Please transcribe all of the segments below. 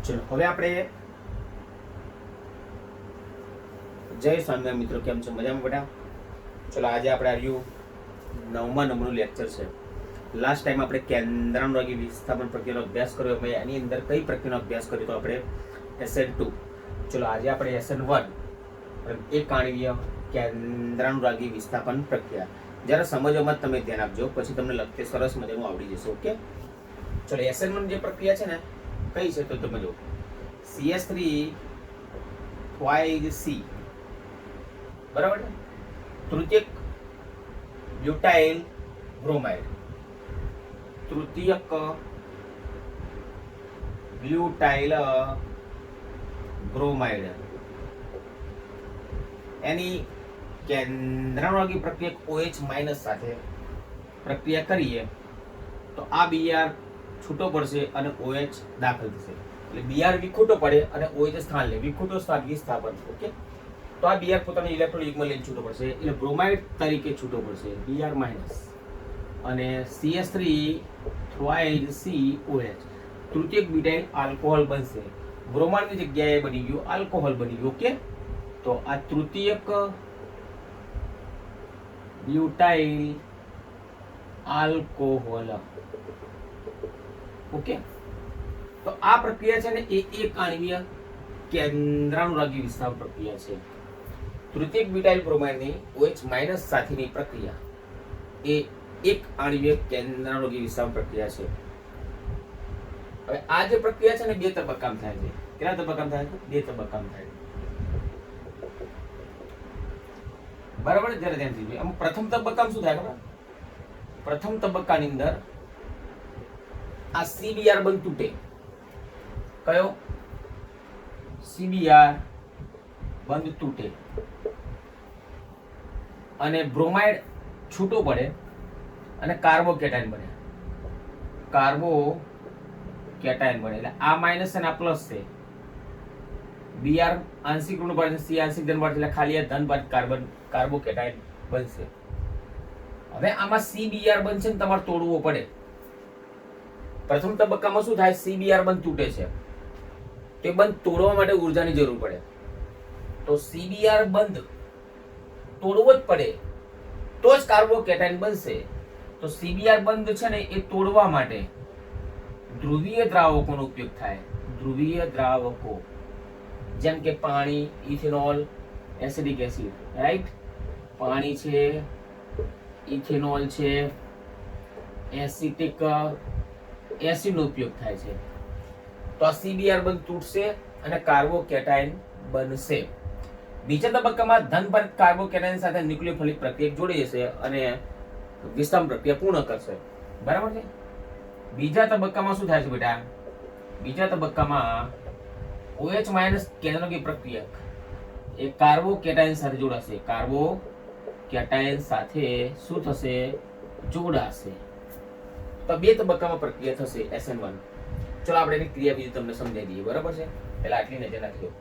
ચલો હવે આપણે જય સ્વામિનારાયણ મિત્રો, કેમ છો? મજામાં બેટા? ચલો આજે આપણે આવ્યું 9મા નંબરનું લેક્ચર છે. લાસ્ટ ટાઈમ આપણે કેન્દ્રાનુરાગી વિસ્થાપન પ્રક્રિયાનો અભ્યાસ કર્યો. હવે એની અંદર કઈ પ્રક્રિયાનો અભ્યાસ કર્યો તો આપણે SN2. ચલો આજે આપણે SN1 એક આણ્વીય કેન્દ્રાનુરાગી વિસ્થાપન પ્રક્રિયા. જ્યારે સમજવામાં તમે ધ્યાન આપજો, પછી તમને લગતે સરસ મજાનું આવડી જશે. ઓકે, ચલો SN1 જે પ્રક્રિયા છે ને કઈ છે તો તમે જો CH3 2C બરાબર, તૃતીયક બ્યુટાઇલ બ્રોમાઇડ, તૃતીયક બ્યુટાઇલ બ્રોમાઇડ એની કેન્દ્રાનુરાગી પ્રક્રિયા OH- સાથે પ્રક્રિયા કરીએ તો આ BR છૂટો પડશે અને OH દાખલ થશે. એટલે BR વિખૂટો પડે અને OH સ્થાન લે. વિખૂટો સ્થાન વિસ્થાપન. ઓકે, તો આ BR પોતાનો ઇલેક્ટ્રોન યુગ્મ લઈને છૂટો પડશે એટલે બ્રોમાઇડ તરીકે છૂટો પડશે BR- અને CH3 3COH તૃતીયક બ્યુટાઇલ આલ્કોહોલ બનશે. બ્રોમાઇડની જગ્યાએ બની ગયું આલ્કોહોલ બની ગયું. ઓકે, તો આ તૃતીયક બ્યુટાઇલ આલ્કોહોલ. ઓકે, તો આ પ્રક્રિયા છે ને એ એક આણ્વીય કેન્દ્રાનુરાગી વિસ્થાપન પ્રક્રિયા છે. તૃતીયક બ્યુટાઇલ બ્રોમાઇડની OH- સાથેની પ્રક્રિયા એ એક આણ્વીય કેન્દ્રાનુરાગી વિસ્થાપન પ્રક્રિયા છે. હવે આ જે પ્રક્રિયા છે ને બે તબક્કામાં થાય છે. કેટલા તબક્કામાં થાય છે? બે તબક્કામાં થાય છે. બરાબર, જરા ધ્યાનથી જોઈએ. આમ પ્રથમ તબક્કામાં શું થાય ખબર? પ્રથમ તબક્કાની અંદર આ CBr બંધ તૂટે. કયો? CBr બંધ તૂટે અને બ્રોમાઇડ છૂટો પડે અને કાર્બોકેટાયન બને. કાર્બોકેટાયન બને એટલે આ માઇનસ અને આ પ્લસ છે. Br આંશિક ઋણ ભાર છે, C આંશિક ધન ભાર છે એટલે ખાલી આ ધન ભાર કાર્બોકેટાયન બનશે. હવે આમાં CBr બનશે ને તમારે તોડવો પડે. પ્રથમ તબક્કામાં શું થાય? CBr બંધ તૂટે છે, તે બંધ તોડવા માટે ઉર્જાની જરૂર પડે. તો CBr બંધ તોડવો જ પડે તો જ કાર્બોકેટાયન બનશે. તો CBr બંધ છે ને એ તોડવા માટે ધ્રુવીય દ્રાવકોનો ઉપયોગ થાય. ધ્રુવીય દ્રાવકો જેમ કે પાણી, ઇથેનોલ, એસિડિક એસિડ. રાઈટ, પાણી છે, ઇથેનોલ છે, એસિટિક એસિડનો ઉપયોગ થાય છે. તો આ CBr બંધ તૂટશે અને કાર્બોકેટાયન બનશે. બીજા તબક્કામાં ધનભારિત કાર્બોકેટાયન સાથે ન્યુક્લિયોફિલિક પ્રક્રિયા જોડી જશે અને વિસ્થાપન પ્રક્રિયા પૂર્ણ કરશે. બરાબર છે. બીજા તબક્કામાં શું થાય છે બેટા? બીજા તબક્કામાં OH- કેન્દ્રાનુરાગી પ્રક્રિયક એ કાર્બોકેટાયન સાથે જોડાશે. કાર્બોકેટાયન સાથે શું થશે? જોડાશે. તો બે તબક્કામાં પ્રક્રિયા થશે SN1. ચલો આપણે એની ક્રિયાવિધિ તમને સમજાવી દઈએ. બરાબર છે, પહેલા આટલી નજર નાખજો.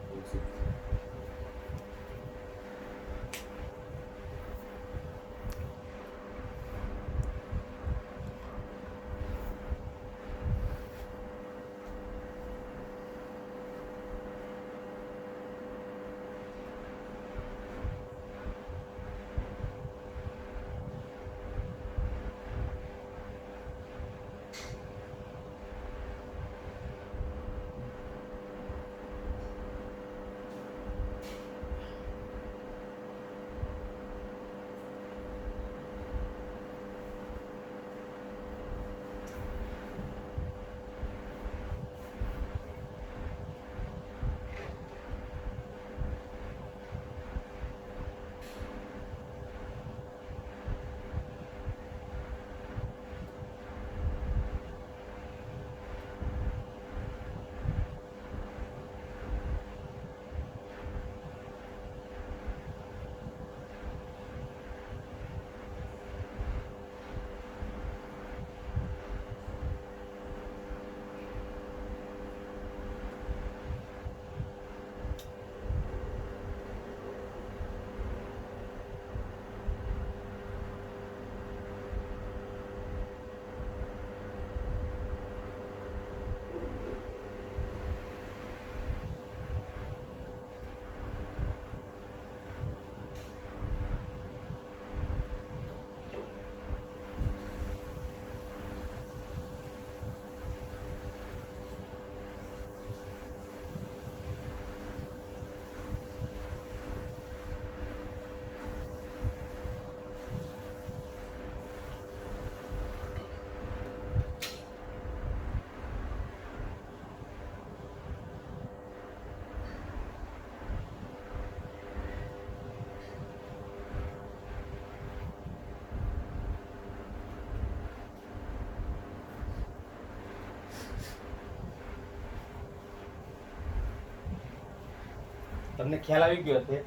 તમને ખ્યાલ આવી ગયો હશે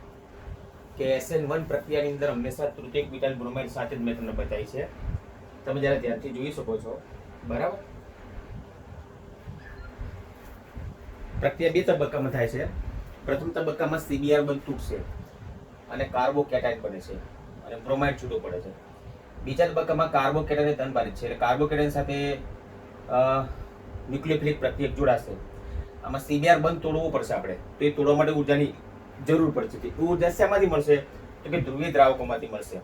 કે SN1 પ્રક્રિયાની અંદર હંમેશા તૃતીયક બ્યુટાઇલ બ્રોમાઇડ સાથે જ મેં તમને બતાવી છે. તમે જરા ધ્યાનથી જોઈ શકો છો. બરાબર. પ્રક્રિયા બે તબક્કામાં થાય છે. પ્રથમ તબક્કામાં CBr બંધ તૂટશે અને કાર્બોકેટાઇન બને છે અને બ્રોમાઇડ છૂટો પડે છે. બીજા તબક્કામાં કાર્બોકેટાઇન ધન બારિત છે એટલે કાર્બોકેટાઇન સાથે ન્યુક્લિયોફિલિક પ્રક્રિયક જોડાશે. આમાં CBr બંધ તોડવું પડશે આપણે, તો એ તોડવા માટે ઊર્જાની જરૂર પડશે. એ ઊર્જા શેમાંથી મળશે? તો કે ધ્રુવીય દ્રાવકોમાંથી મળશે.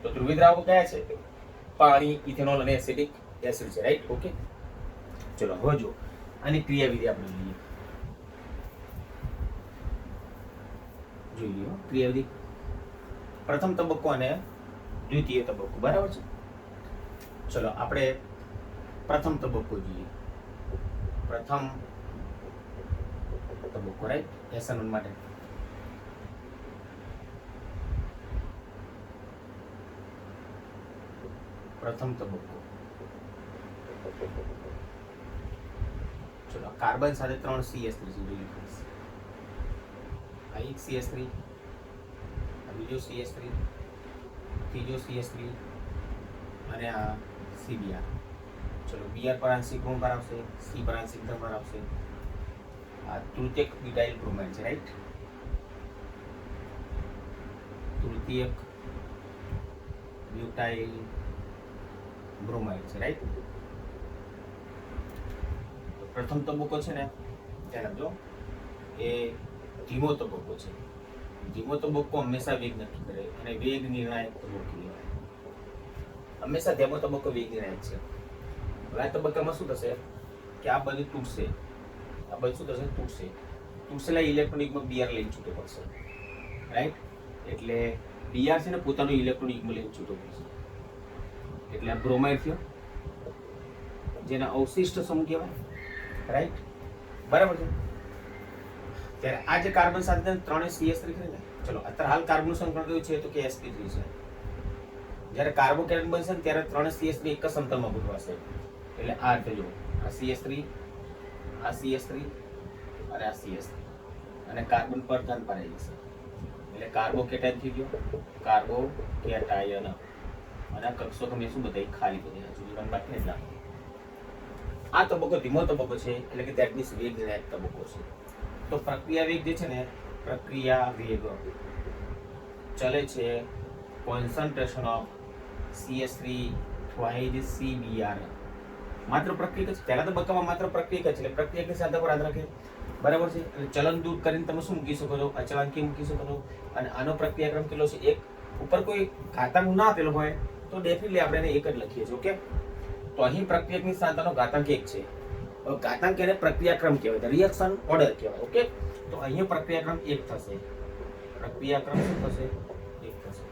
તો ધ્રુવીય દ્રાવકો કયા છે? પાણી, ઇથેનોલ અને એસિડિક એસિડ છે. રાઈટ. ઓકે, ચલો હવે જો આની ક્રિયાવિધિ આપણે જોઈ લઈએ. ક્રિયાવિધિ પ્રથમ તબક્કો અને દ્વિતીય તબક્કો. બરાબર છે. ચલો આપણે પ્રથમ તબક્કો જોઈએ. પ્રથમ તબક્કો, રાઈટ, SN1 માટે. પ્રથમ તબક્કો. ચલો કાર્બન સાથે 3 CH3 જોઈએ. આ એક CH3, આ બીજો CH3, ત્રીજો CH3 અને આ CBr. ચલો Br પર આંશિક ઋણ ભાર આવશે, C પર આંશિક ધન ભાર આવશે. આ તૃતીયક બ્યુટાઇલ બ્રોમાઇડ છે. રાઈટ. તૃતીયક બ્યુટાઇલ બ્રોમાઇડ છે. રાઈટ. પ્રથમ તબક્કો છે ને, ધ્યાન આપજો, એ ધીમો તબક્કો છે. ધીમો તબક્કો હંમેશા વેગ નક્કી કરે અને વેગ નિર્ણાયક તબક્કો કહેવાય. હંમેશા ધીમો તબક્કો વેગ નિર્ણાયક છે. હવે આ તબક્કામાં શું થશે કે આ બધું તૂટશે. આ બધું શું થશે? તૂટશે. તૂટેલા ઇલેક્ટ્રોનિકમાં Br લઈને છૂટો પડશે. રાઈટ. એટલે Br છે ને પોતાનું ઇલેક્ટ્રોનિકમાં લઈને છૂટો પડશે. એટલે આ બ્રોમાઇડ થયો, જેના અવશિષ્ટ સમૂહ કહેવાય. રાઈટ. બરાબર છે. ત્યારે આ જે કાર્બન સાથે 3 CH3 છે ને, ચલો અત્યારે હાલ કાર્બનનું સંકલન કયું છે? તો કે sp3 છે. જ્યારે કાર્બોકેટાઇન બનશે ને ત્યારે 3 CH3 એક જ સમતલમાં ગોઠવાશે. એટલે આ રીતે જો, આ CH3, આ CH3 અને આ CH3 અને કાર્બન પર ધન પર આવી જશે. એટલે કાર્બોકેટાઇન થઈ ગયો, કાર્બોકેટાયન. અને આ કક્ષો તમે શું બતાવી? ખાલી બતાવી. હજુ ધન બાકી એટલે આ તબક્કો ધીમો તબક્કો છે, એટલે કે ધેટ મીન્સ વેગ નિર્ણાયક તબક્કો છે. તો પ્રક્રિયા વેગ જે છે ને, પ્રક્રિયા વેગ ચલે છે concentration of CH3 twice CBr. માત્ર પ્રક્રિયા છે. પહેલા તબક્કામાં માત્ર પ્રક્રિયા છે, એટલે પ્રક્રિયા સાથે પર યાદ રાખે. બરાબર છે. એટલે ચલન દૂર કરીને તમે શું મૂકી શકો છો? અચળાંકી મૂકી શકો છો. અને આનો પ્રક્રિયાક્રમ કેટલો છે? એક ઉપર કોઈ ઘાતાંક ના આપેલો હોય તો ડેફિનેટલી આપણે એને એક જ લખીએ છીએ. ઓકે. તો અહીં પ્રક્રિયકની સાંધાનો ઘાતાંક 1 છે. ઘાતાંક એને પ્રક્રિયાક્રમ કહેવાય, રિએક્શન ઓર્ડર કહેવાય. ઓકે. તો અહીંયા પ્રક્રિયાક્રમ 1 થશે. પ્રક્રિયાક્રમ શું થશે? 1 થશે.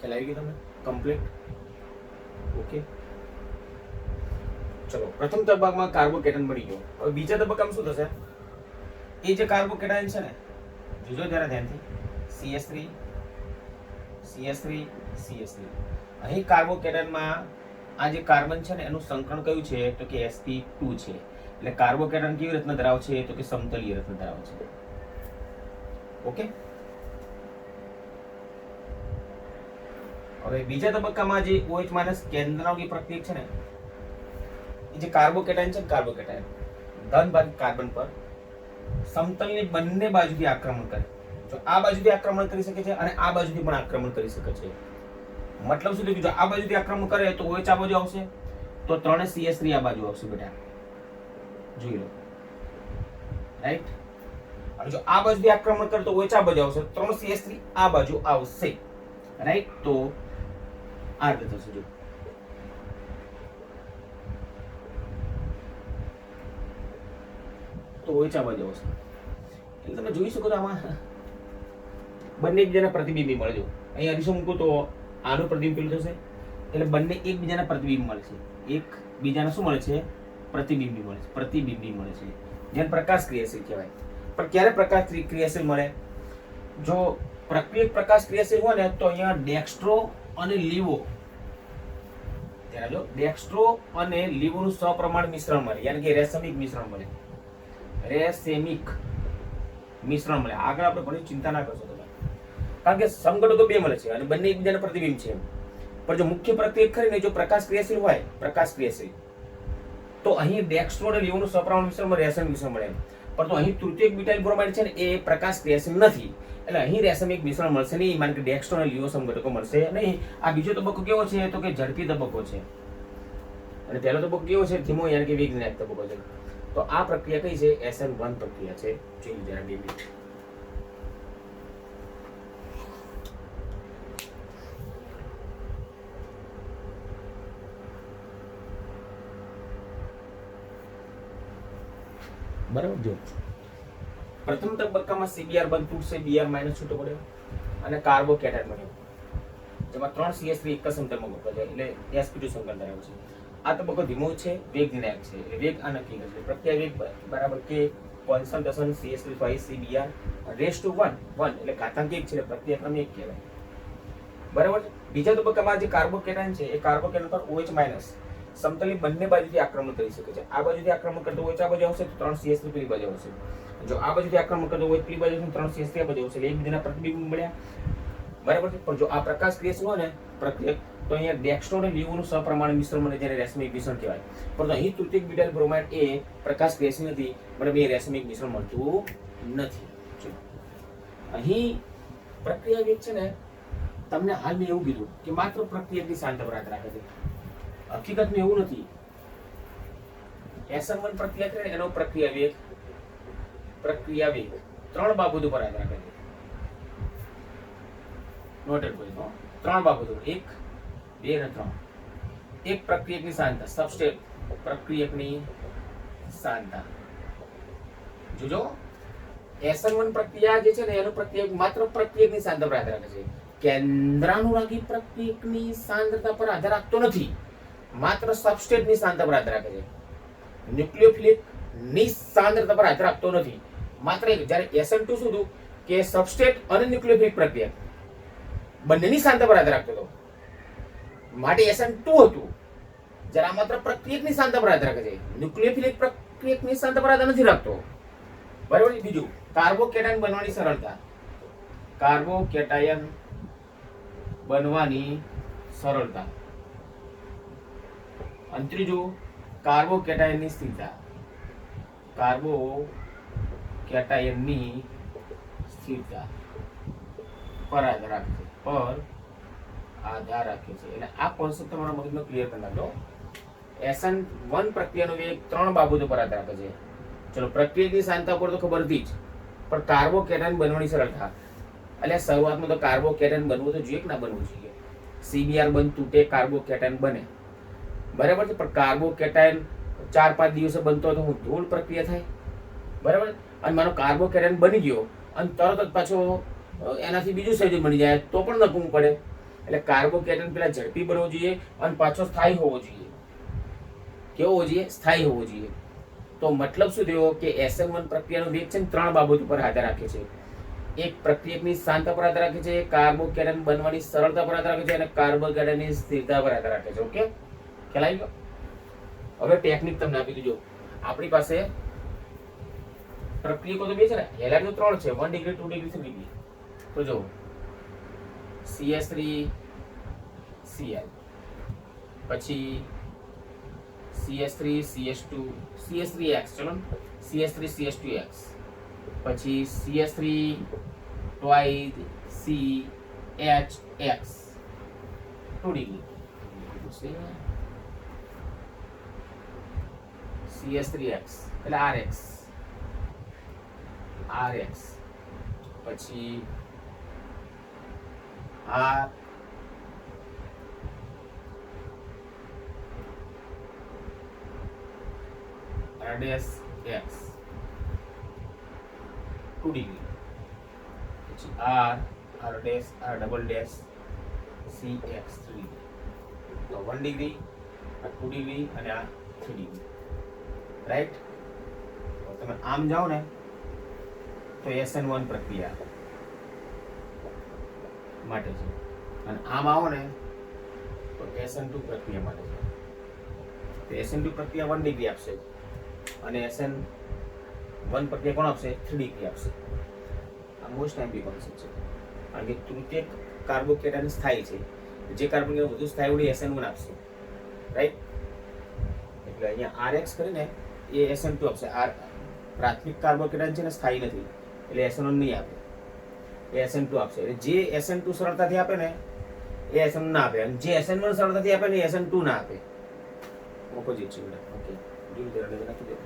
ખ્યાલ આવી ગયો તમને? કમ્પ્લીટ. ઓકે. ચલો પ્રથમ તબક્કામાં કાર્બોકેટાઇન મળી ગયો. હવે બીજા તબક્કામાં શું થશે? એ જે કાર્બોકેટાઇન છે ને, જોજો જરા ધ્યાનથી, CH3 CH3 CH3. અહીં કાર્બોકેટાઇનમાં આ જે કાર્બન છે ને એનું સંકરણ કયું છે? તો કે sp2 છે. એટલે કાર્બોકેટાઇન કેવી રચના ધરાવે છે? તો કે સમતલીય રચના ધરાવે છે. ઓકે. હવે બીજા તબક્કામાં જે OH- કેન્દ્રાવલી પ્રક્રિયક છે ને, એ જે કાર્બોકેટાઇન છે ને, કાર્બોકેટાઇન ધન ભાગ કાર્બન પર સમતલની બંને બાજુથી આક્રમણ કરે. જો આ બાજુથી આક્રમણ કરી શકે છે અને આ બાજુથી પણ આક્રમણ કરી શકે છે. મતલબ શું થયું? જો આ બાજુથી આક્રમણ કરે તો OH આ બાજુ આવશે, તો 3 CH3 આ બાજુ આવશે. બેટા જોઈ લો. રાઈટ. અને જો આ બાજુથી આક્રમણ કરે તો OH આ બાજુ આવશે, 3 CH3 આ બાજુ આવશે. રાઈટ. તો આ રીતે થશે. જો તો OH આ બાજુ આવશે. એટલે તમે જોઈ શકો છો આમાં બંને એકબીજાના પ્રતિબિંબી મળે. જો અહીંયા અરીસો મૂકો તો આનું પ્રતિબિંબ પેલું થશે, એટલે બંને એકબીજાના પ્રતિબિંબ મળે છે. એક બીજાના શું મળે છે? પ્રતિબિંબી મળે છે. પ્રતિબિંબી મળે છે, જેને પ્રકાશ ક્રિયાશીલ કહેવાય. પણ ક્યારે પ્રકાશ ક્રિયાશીલ મળે? જો પ્રક્રિયક પ્રકાશ ક્રિયાશીલ હોય ને તો અહીંયા ડેક્સ્ટ્રો અને લીવો, ત્યારે જો ડેક્સ્ટ્રો અને લીવોનું સપ્રમાણ મિશ્રણ મળે, યાની કે રેસમિક મિશ્રણ મળે. રેસેમિક મિશ્રણ મળે. આગળ આપણે ઘણી ચિંતા ના કરશો તમે, કારણ કે સમઘટકો બે મળે છે અને બંને એકબીજાના પ્રતિબિંબ છે. પણ જો મુખ્ય પ્રક્રિયા ખરી ને, જો પ્રકાશ ક્રિયાશીલ હોય, પ્રકાશ ક્રિયાશીલ, તો અહીં ડેક્સ્ટ્રો અને લીવોનું સપ્રમાણ મિશ્રણ રેશમિક મિશ્રણ મળે. પરંતુ અહીં તૃતીયક બ્યુટાઇલ બ્રોમાઇડ છે ને, એ પ્રકાશ ક્રિયાશીલ નથી, એટલે અહીં રેશમિક મિશ્રણ મળશે નહીં. માન કે ડેક્સ્ટ્રો અને લીવો સમઘટકો મળશે નહીં. આ બીજો તબક્કો કેવો છે? તો કે ઝડપી તબક્કો છે. અને પહેલો તબક્કો કેવો છે? ધીમો, યાની કે વેગ વિનાયક તબક્કો છે. તો આ પ્રક્રિયા કઈ છે? SN1 પ્રક્રિયા છે. જોઈ જરા 2 મિનિટ. બરાબર. જો પ્રથમ તબક્કામાં CBr બંધ તૂટશે, Br માઇનસ છૂટો પડ્યો અને કાર્બોકેટાયન બન્યો, જેમાં 3 CH3 એક જ સમતલમાં ગોઠવાય છે, એટલે sp2 સંકલન ધરાવે છે. આ તબક્કો ધીમો છે, વેગ વિનાયક છે, એટલે વેગ આ નક્કી કરશે. પ્રક્રિયા વેગ બરાબર કે concentration CH3 twice CBr raised to 1 એટલે ઘાતાંક 1 છે, એટલે પ્રક્રિયા ક્રમ 1 કહેવાય. બરાબર. બીજા તબક્કામાં જે કાર્બોકેટાયન છે, એ કાર્બોકેટાયન પર OH માઇનસ સમતલની બંને બાજુથી આક્રમણ કરી શકે છે. આ બાજુથી આક્રમણ કરતો હોય, આ બાજુ આવશે તો 3 CH3 પેલી બાજુ આવશે. જો આ બાજુથી આક્રમણ કરતો હોય, પેલી બાજુ 3 CH3 આ બાજુ આવશે, એટલે એકબીજાના પ્રતિબિંબ મળ્યા. બરાબર છે. પણ જો આ પ્રકાશ ક્રિયાશીલ હોય ને પ્રક્રિયા, તો અહીંયા ડેક્સ્ટ્રો અને લીવોનું સપ્રમાણ મિશ્રણ મને જેને રેશમિક મિશ્રણ કહેવાય. પરંતુ અહીં તૃતીયક બ્યુટાઇલ બ્રોમાઇડ એ પ્રકાશ ક્રિયાશીલ નથી, મને બે રેશમિક મિશ્રણ મળતું નથી. અહીં પ્રક્રિયા વેગ છે ને, તમને હાલ મેં એવું કીધું કે માત્ર પ્રક્રિયાની શાંત પર આધાર રાખે છે. હકીકતમાં એવું નથી. SN1 પ્રક્રિયા કરે એનો પ્રક્રિયા વેગ 3 બાબતો પર આધાર રાખે છે. નોટેડ કરી દો. 3 બાબતો, 1, 2 અને 3. એક પ્રક્રિયકની સાંદ્રતા, સબસ્ટ્રેટ પ્રક્રિયકની સાંદ્રતા. જોજો SN1 પ્રક્રિયા જે છે ને, એનો પ્રક્રિયક માત્ર પ્રક્રિયકની સાંદ્રતા પર આધાર રાખે છે. કેન્દ્રાનુરાગી પ્રક્રિયકની સાંદ્રતા પર આધાર રાખતો નથી, માત્ર સબસ્ટ્રેટની સાંદ્રતા પર આધાર રાખે છે. ન્યુક્લિયોફિલિક ની સાંદ્રતા પર આધાર રાખતો નથી, માત્ર એક. જ્યારે SN2 શું હતું કે સબસ્ટ્રેટ અને ન્યુક્લિયોફિલિક પ્રક્રિયા બંનેની સાંદ્રતા પર આધાર રાખતો હતો, માટે SN2 હતું. જ્યારે આ માત્ર પ્રક્રિયકની સાંદ્રતા પર આધાર રાખે છે, ન્યુક્લિયોફિલિક પ્રક્રિયકની સાંદ્રતા પર આધાર નથી રાખતો. બરાબર. બીજું, કાર્બોકેટાયન બનવાની સરળતા. કાર્બોકેટાયન બનવાની સરળતા. અને ત્રીજું, કાર્બોકેટાયનની સ્થિરતા. કાર્બોકેટાયનની સ્થિરતા પર આધાર રાખે છે, એટલે આ કોન્સેપ્ટ તમારા મગજમાં ક્લિયર કરી નાખો. SN1 પ્રક્રિયાનો વેગ 3 બાબતો પર આધાર રાખે છે. ચલો, પ્રક્રિયાની સાંદ્રતા પર તો ખબર હતી જ, પણ કાર્બોકેટાયન બનવાની સરળતા. એટલે શરૂઆતમાં તો કાર્બોકેટાયન બનવું તો જોઈએ કે ના બનવું જોઈએ? CBr બંધ તૂટે, કાર્બોકેટાયન બને. બરાબર છે. પણ કાર્બોકેટાયન 4-5 દિવસે બનતો હોય તો હું ધૂળ પ્રક્રિયા થાય. બરાબર. અને માનો કાર્બોકેટાયન બની ગયો અને તરત જ પાછો એનાથી બીજું સંયોજન બની જાય તો પણ નકવું પડે. એટલે કાર્બોકેટાયન પેલા ઝડપી બનવો જોઈએ અને પાછો સ્થાયી હોવો જોઈએ. કેવો હોવો જોઈએ? સ્થાયી હોવો જોઈએ. તો મતલબ શું થયો કે SN1 પ્રક્રિયાનો વેગ છે ને 3 બાબતો પર આધાર રાખે છે. એક, પ્રક્રિયકની સાંદ્રતા પર આધાર રાખે છે, કાર્બોકેટાયન બનવાની સરળતા પર આધાર રાખે છે, અને કાર્બોકેટાયનની સ્થિરતા પર આધાર રાખે છે. ઓકે, ખ્યાલ આવી ગયો? હવે ટેકનિક તમને આપી દીધો. આપણી પાસે પ્રક્રિયકો તો બે છે ને, હેલાઇડ તો 3 છે, 1 ડિગ્રી, 2 ડિગ્રી, 3 ડિગ્રી. તો જો CH3Cl, પછી CH3CH2, CH3X, ચલો CH3CH2X, પછી CH3 twice CHX, 2 degree, CH3X એટલે RX, પછી RDS X 2 ડિગ્રી, પછી RDS CX 3 ડિગ્રી. તો 1 ડિગ્રી, 2 ડિગ્રી અને 3 ડિગ્રી. રાઈટ. તમે આમ જાઓ ને તો SN1 પ્રક્રિયા માટે છે, અને આમ આવો ને તો SN2 પ્રક્રિયા માટે છે. તો SN2 પ્રક્રિયા 1 ડિગ્રી આપશે અને SN1 1 પ્રત્યય કોણ આપશે? 3 ડિગ્રી આપશે. આ મોસ્ટ ટાઈમ કોન્સેપ્ટ છે, કારણ કે તૃતીયક કાર્બોકેટાયન સ્થાયી છે, જે કાર્બન વધુ સ્થાયી હોય SN1 આપશે, રાઈટ? એટલે અહીંયા RX કરીને એ SN2 આપશે. આ પ્રાથમિક કાર્બોકેટાયન છે ને સ્થાયી નથી, એટલે SN1 નહીં આપે, એ SN2 આપશે. એટલે જે SN2 સરળતાથી આપે ને એ SN1 ના આપે, અને જે SN1 સરળતાથી આપે ને એ SN2 ના આપે. ઓપોઝિટ છે. ઓકે, જોઈ લો, નાખી દો.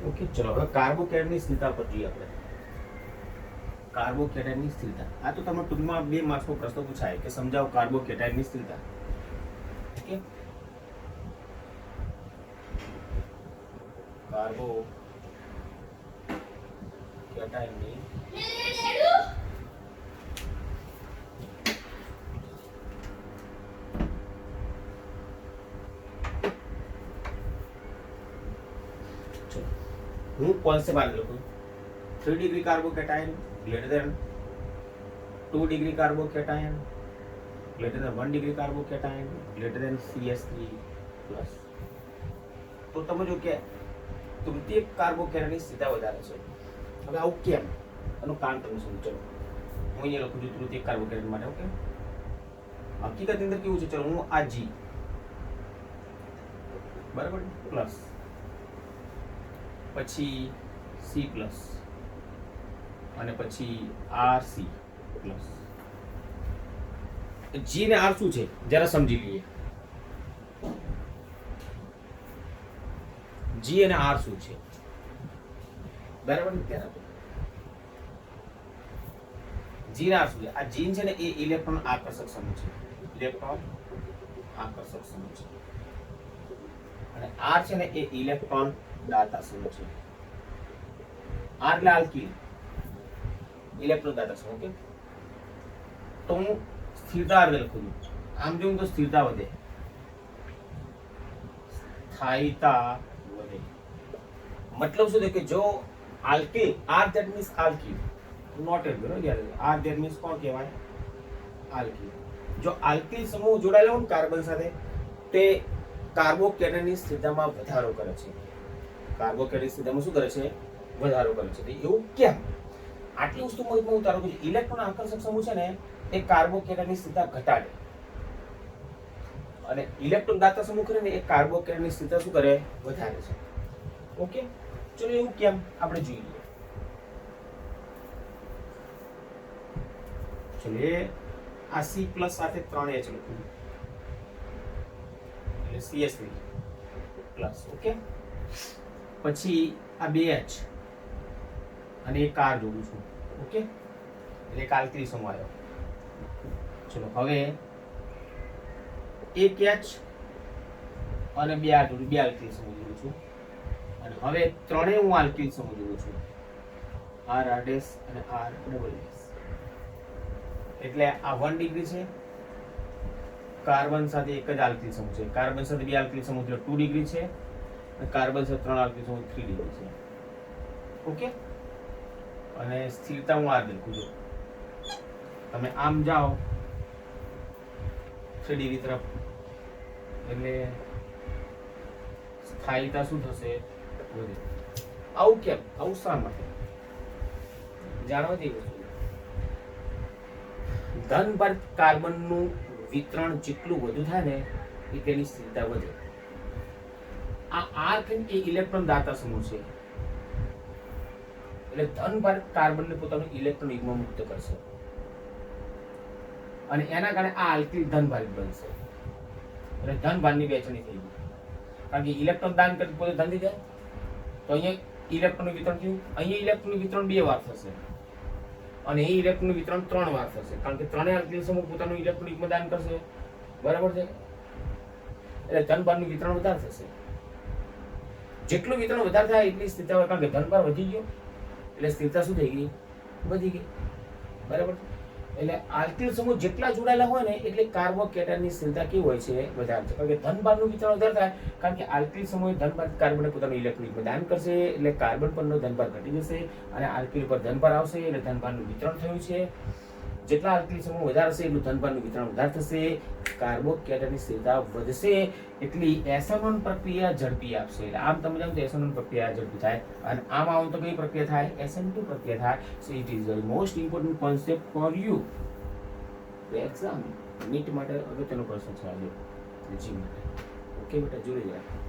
ઓકે, ચલો હવે કાર્બોકેટની સ્થિરતા પર જોઈએ આપણે. કાર્બોકેટાયનની સ્થિરતા, આ તો તમે ટૂંકમાં 2 માર્ક્સનો પ્રશ્ન પૂછાય કે સમજાવો કાર્બોકેટાયનની સ્થિરતા. ઓકે, કાર્બોકેટાયનની હું કોન્સેપ્ટ આને લખું. 3 degree carbocation greater than 2 degree carbocation greater than 1 degree carbocation greater than CS3 plus. તો તમે જો કે તૃતીયક કાર્બોકેટાયનની સ્થિરતા વધારે છે. હવે આવું કેમ? આનું કારણ તમને સમજો. ચલો હું અહીંયા લખું છું તૃતીયક કાર્બોકેટાયન માટે. ઓકે, હકીકતની અંદર કેવું છે? ચલો હું આ G બરાબર પ્લસ પછી C પ્લસ અને પછી RC પ્લસ. G ને R શું છે જરા સમજી લઈએ. G અને R શું છે બરાબર ને? ત્યારે G ને R શું છે? આ જીન છે ને એ ઇલેક્ટ્રોન આકર્ષક સમૂહ છે. ઇલેક્ટ્રોન આકર્ષક સમૂહ છે. અને R છે ને એ ઇલેક્ટ્રોન દાતા સમૂહ છે. R એટલે આલ્કિલ, ઇલેક્ટ્રોન દાતા સમૂહ. ઓકે, તો હું સ્થિરતા લખું છું. આમ જોઉં તો સ્થિરતા વધે, સ્થાયીતા વધે. મતલબ શું છે કે જો alkyl, R that means alkyl, not at બરાબર યાર. R that means કોણ કહેવાય? આલ્કિલ. જો આલ્કિલ સમૂહ જોડાયેલો હોય કાર્બન સાથે તે કાર્બોકેટાયનની સ્થિરતામાં વધારો કરે છે. કાર્બોકેટાયનની સ્થિરતામાં શું કરે છે? વધારો કરે છે. એવું કેમ? આટલી વસ્તુ હું ઉતારું છું. ઇલેક્ટ્રોન આકર્ષક સમૂહ છે ને એ કાર્બોકેટાયનની સ્થિરતા ઘટાડે અને ઇલેક્ટ્રોન દાતા સમૂહ કરે ને એ કાર્બોકેટાયનની સ્થિરતા શું કરે? વધારે છે. ઓકે, ચલો એવું કેમ આપણે જોઈ લઈએ. ચલો એ આ C પ્લસ સાથે 3H લખું એટલે CS3 પ્લસ. ઓકે, પછી આ 2H અને એક કાર જોડું છું. ઓકે, એટલે કાલ્કિલ સમૂહ આવ્યો. ચલો હવે એક H અને 2 R જોડું, 2 આલ્કિલ સમૂહ જોડું છું. અને હવે ત્રણેય હું આલ્કિલ સમજું છું, આર આર ડેશ અને આર ડબલ ડેશ. એટલે આ 1 ડિગ્રી છે. કાર્બન સાથે એક જ આલ્કિલ સમૂહ છે, કાર્બન સાથે બે આલ્કિલ સમૂહ એટલે 2 ડિગ્રી છે, અને કાર્બન સાથે 3 આલ્કિલ સમૂહ 3 ડિગ્રી છે. ઓકે. અને સ્થિરતા હું આ લખું છું. તમે આમ જાઓ 3 ડિગ્રી તરફ એટલે સ્થાયીતા શું થશે? વધે. આવું કેમ? આવું શા માટે? જાણવા જેવી વસ્તુ. ધનભાર કાર્બનનું વિતરણ જેટલું વધુ થાય ને એ તેની સ્થિરતા વધે. આ આર્ક એ ઇલેક્ટ્રોન દાતા સમૂહ છે, એટલે ધનભાર કાર્બનને પોતાનું ઇલેક્ટ્રોન યુગ્મ મુક્ત કરશે અને એના કારણે આ આલ્કિલ ધનભાર બનશે. એટલે ધનભારની વહેંચણી થઈ ગઈ, કારણ કે ઇલેક્ટ્રોન દાન કરી પોતે ધન થઈ જાય. તો અહીંયા ઇલેક્ટ્રોનનું વિતરણ થયું, અહીંયા ઇલેક્ટ્રોનનું વિતરણ 2 વાર થશે અને એ ઇલેક્ટ્રોનનું વિતરણ 3 વાર થશે, કારણ કે ત્રણેય આલ્કિલ સમૂહ પોતાનું ઇલેક્ટ્રોન યુગ્મ દાન કરશે. બરાબર છે? એટલે ધનભારનું વિતરણ વધારે થશે. જેટલું વિતરણ વધારે થાય એટલી સ્થિરતા હોય, કારણ કે ધનભાર વધી ગયો એટલે સ્થિરતા શું થઈ ગઈ? વધી ગઈ. બરાબર? એટલે આલ્કિલ સમૂહ જેટલા જોડાયેલા હોય ને એટલે કાર્બોકેટાયનની સ્થિરતા કેવી હોય છે? વધારે છે, કારણ કે ધનભારનું વિતરણ વધારે થાય, કારણ કે આલ્કિલ સમૂહ ધનભાર કાર્બનને પોતાનું ઇલેક્ટ્રોન દાન કરશે એટલે કાર્બન પરનો ધનભાર ઘટી જશે અને આલ્કિલ પર ધનભાર આવશે એટલે ધનભારનું વિતરણ થયું છે. જેટલા આલ્કિલ સમૂહ વધારે હશે એટલું ધનભારનું વિતરણ વધારે થશે, કાર્બોકેટાયનની સ્થિરતા વધશે, એટલી SN1 પ્રક્રિયા ઝડપી આપશે. એટલે આમ તમે જાણો તો SN1 પ્રક્રિયા ઝડપી થાય અને આમ આવો તો કઈ પ્રક્રિયા થાય? SN2 પ્રક્રિયા થાય. So it is the most important concept for you exam. NEET માટે અગત્યનો પ્રશ્ન છે આજે, જી માટે. ઓકે બેટા, જોઈ જાય.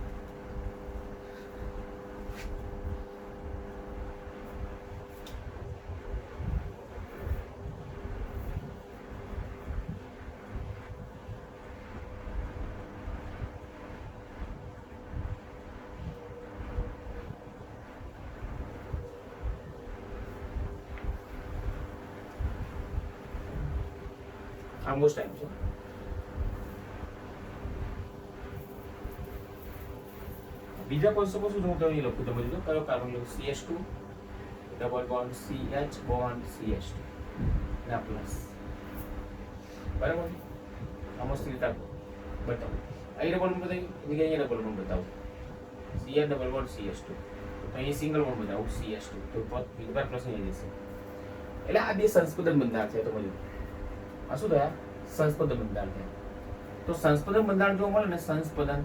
આલ્મોસ્ટ ટાઈમ છે. બીજા કોન્સેપ્ટ શું હું તમને લખું, તમે જોજો કયો કાર્બન લઉં? CH2 double bond CH bond CH2 ના પ્લસ. બરાબર? આમાં સ્થિરતા બતાવો. અહીં ડબલ બોન્ડ બતાવી, અહીંયા ડબલ બોન્ડ બતાવો. CH ડબલ બોન્ડ CH2, અહીં સિંગલ બોન્ડ બતાવું CH2, તો બીજા પ્લસ અહીં જશે. એટલે આ બે સંસ્પર્ધન બંધારણ છે. તો બધું આ શું થયા? સંસ્પર્ધન બંધારણ થયા. તો સંસ્પર્ધન બંધારણ જોવા મળે ને, સંસ્પર્ધન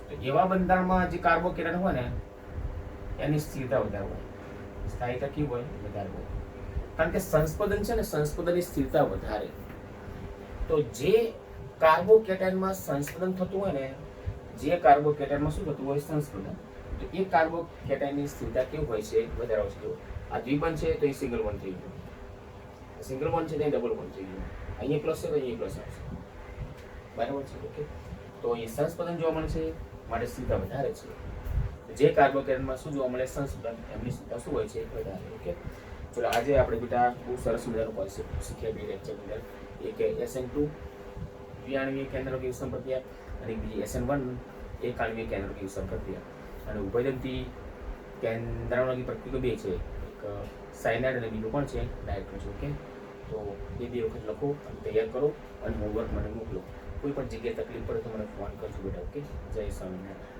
તો એવા બંધારણમાં જે કાર્બોકેટાયન હોય ને એની સ્થિરતા વધારે હોય, સ્થાયીતા કેવી હોય? વધારે હોય, કારણ કે સંસ્પર્ધન છે ને, સંસ્પર્ધનની સ્થિરતા વધારે. તો જે કાર્બોકેટાયનમાં સંસ્પર્ધન થતું હોય ને, જે કાર્બોકેટાયનમાં શું થતું હોય? સંસ્પર્ધન. તો એ કાર્બોકેટાયનની સ્થિરતા કેવી હોય છે? વધારે હોય છે. આ દ્વિબંધ છે તો એ સિંગલ બોન્ડ થઈ ગયું, સિંગલ બોન્ડ છે તો ડબલ બોન્ડ થઈ ગયું, અહીંયા પ્લસ છે તો અહીંયા પ્લસ આવશે. બરાબર છે? ઓકે. તો અહીં સંસ્પર્ધન જોવા મળે છે માટે સ્થિરતા વધારે છે. જે કાર્બોકેટાયનમાં શું જોવા મળે? સંસ્પર્ધન, એમની સ્થિરતા શું હોય છે? વધારે. ઓકે. ચલો, આજે આપણે બેટા બહુ સરસ મજાનો કોન્સેપ્ટ શીખ્યા બે લેક્ચરની અંદર. એક SN2 દ્વિઆણ્વીય કેન્દ્રક વિષમ પ્રક્રિયા અને બીજી SN1 એક આણ્વીય કેન્દ્રક વિષમ પ્રક્રિયા. અને ઉભયદંતી કેન્દ્રાણુની પ્રક્રિયા બે છે, એક સાયનાઇડ અને બીજું પણ છે ડાયરેક્ટ છે. ઓકે. તો બે વખત લખો અને તૈયાર કરો અને હોમવર્ક મને મોકલો. કોઈ પણ જગ્યાએ તકલીફ પડે તો મને ફોન કરજો બેટા. ઓકે. જય સ્વામિનારાયણ.